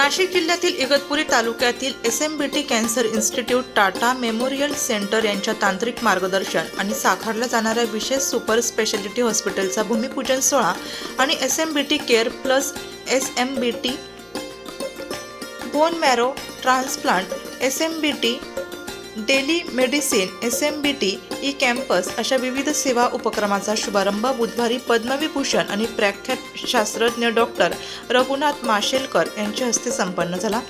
नाशिक जिल्ह्यातील इगतपुरी तालुक्यातील SMBT cancer institute, Tata memorial centre यांच्या तांत्रिक मार्गदर्शन आणि साकारल्या जाणाऱ्या विशेष सुपर स्पेशालिटी हॉस्पिटलचा भूमिपूजन सोहळा आणि SMBT care plus SMBT bone marrow transplant, SMBT daily medicine, SMBT E campus अशा विविध सेवा उपक्रमाचा शुभारंभ बुधवारी पद्मविभूषण आणि प्रख्यात शास्त्रज्ञ डॉक्टर रघुनाथ माशेलकर यांच्या हस्ते संपन्न झाला।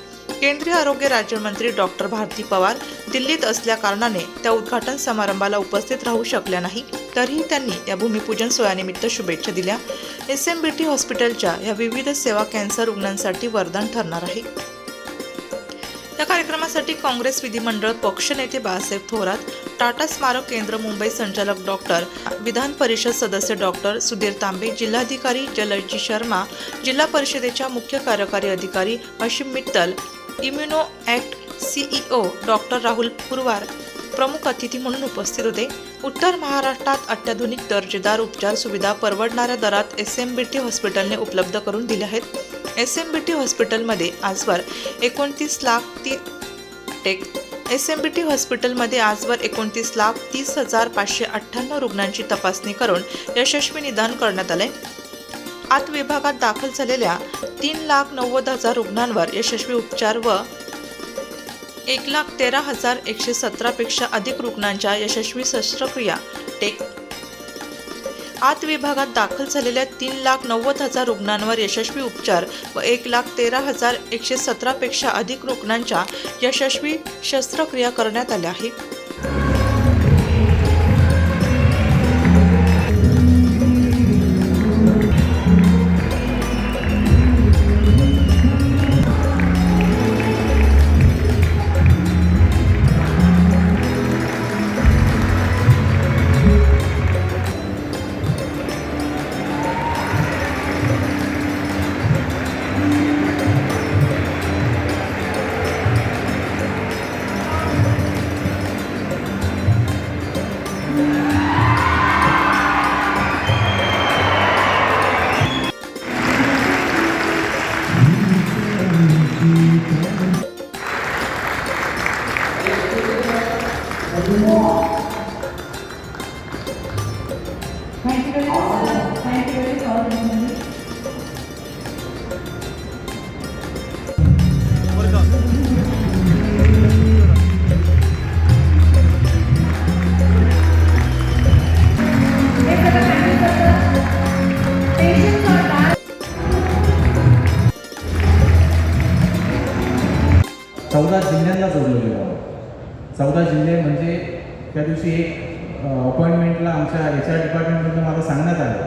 केंद्रीय आरोग्य राज्यमंत्री डॉक्टर भारती पवार दिल्लीत असल्याकारणाने त्या उद्घाटन समारंभाला उपस्थित राहू शकल्या नाही, तरीही त्यांनी या भूमिपूजन सोहळ्यानिमित्त शुभेच्छा दिल्या। SMBT हॉस्पिटलच्या या विविध सेवा कॅन्सर रुग्णांसाठी वरदान ठरणार आहे। या कार्यक्रमासाठी काँग्रेस विधिमंडळ पक्षनेते बाळासाहेब थोरात, टाटा स्मारक केंद्र मुंबई संचालक डॉक्टर, विधान परिषद सदस्य डॉक्टर सुधीर तांबे, जिल्हाधिकारी जलजी शर्मा, जिल्हा परिषदेच्या मुख्य कार्यकारी अधिकारी Ashim Mittal, immuno act CEO doctor Rahul Purwar प्रमुख अतिथी म्हणून उपस्थित होते। उत्तर महाराष्ट्रात अत्याधुनिक दर्जेदार उपचार सुविधा परवडणाऱ्या दरात SMBT हॉस्पिटलने उपलब्ध करून दिल्या आहेत। SMBT हॉस्पिटलमध्ये आजवर 29,30,598 रुग्णांची तपासणी करून यशस्वी निदान करण्यात आले। आत विभागात दाखल झालेल्या 3,90,000 रुग्णांवर यशस्वी उपचार व 1,13,117 पेक्षा अधिक रुग्णांच्या यशस्वी शस्त्रक्रिया आत विभागात दाखल झालेल्या 3,90,000 रुग्णांवर यशस्वी उपचार व 1,13,117 पेक्षा अधिक रुग्णांच्या यशस्वी शस्त्रक्रिया करण्यात आल्या आहेत। जिल्ह्यांना जोडलेलं आहे। 14 जिल्हे म्हणजे त्या दिवशी एक अपॉइंटमेंटला आमच्या HR डिपार्टमेंटमधून मला सांगण्यात आलं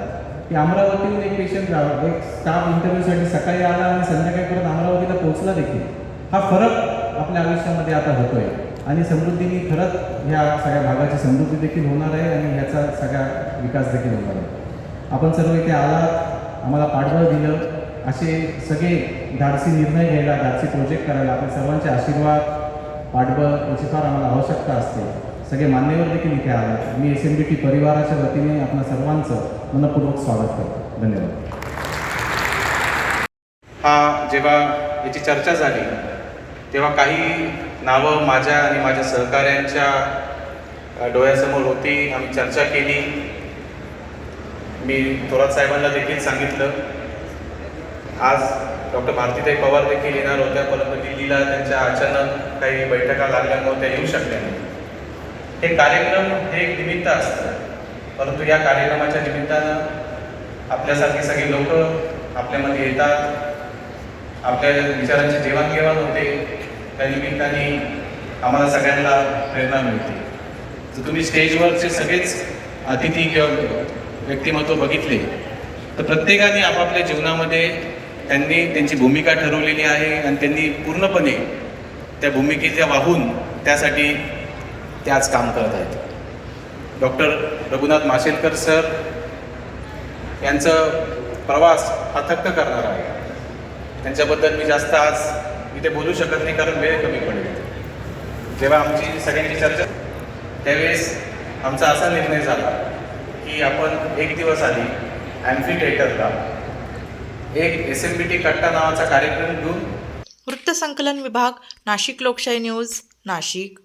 की अमरावतीहून एक पेशंट एक स्टाफ इंटरव्ह्यूसाठी सकाळी आला आणि संध्याकाळी परत अमरावतीला पोहोचला देखील। हा फरक आपल्या आयुष्यामध्ये आता होतोय आणि समृद्धीने खरंच ह्या सगळ्या भागाची समृद्धी देखील होणार आहे आणि ह्याचा सगळा विकास देखील होणार आहे। आपण सर्व इथे आलात, आम्हाला पाठबळ दिलं, असे सगळे धाडसी निर्णय घ्यायला, धाडसी प्रोजेक्ट करायला आपल्या सर्वांचे आशीर्वाद, पाठबळ याची फार आम्हाला आवश्यकता असते। सगळे मान्यवर देखील इथे आले। मी SMBT परिवाराच्या वतीने आपल्या सर्वांचं मनपूर्वक स्वागत करतो। धन्यवाद। जेव्हा याची चर्चा झाली तेव्हा काही नावं माझ्या आणि माझ्या सहकाऱ्यांच्या डोळ्यासमोर होती। आम्ही चर्चा केली। मी थोरात साहेबांना देखील सांगितलं। आज डॉक्टर भारतीताई पवार देखील येणार होत्या, परंतु दिल्लीला त्यांच्या अचानक काही बैठका लागल्यामुळे त्या येऊ शकल्या नाही। हे कार्यक्रम हे एक निमित्त असतं, परंतु या कार्यक्रमाच्या निमित्तानं आपल्यासारखे सगळे लोक आपल्यामध्ये येतात, आपल्या विचारांची देवाणघेवाण होते, त्या निमित्ताने आम्हाला सगळ्यांना प्रेरणा मिळते। जर तुम्ही स्टेजवरचे सगळेच अतिथी किंवा व्यक्तिमत्व बघितले तर प्रत्येकाने आपापल्या जीवनामध्ये त्यांनी त्यांची भूमिका ठरवलेली आहे आणि त्यांनी पूर्णपणे त्या भूमिकेच्या वाहून त्यासाठी ते आज काम करत आहेत। डॉक्टर रघुनाथ माशेलकर सर यांचा प्रवास हा थक्क करणारा आहे। त्यांच्याबद्दल मी जास्त आज इथे बोलू शकत नाही, कारण वेळ कमी पडेल। जेव्हा आमची सगळ्यांची चर्चा त्यावेळेस आमचा असा निर्णय झाला की आपण एक दिवस आधी ॲम्फी थिएटरला एक SMBT कट्टा नावाचा कार्यक्रम घेऊन वृत्तसंकलन विभाग, नाशिक लोकशाही न्यूज, नाशिक.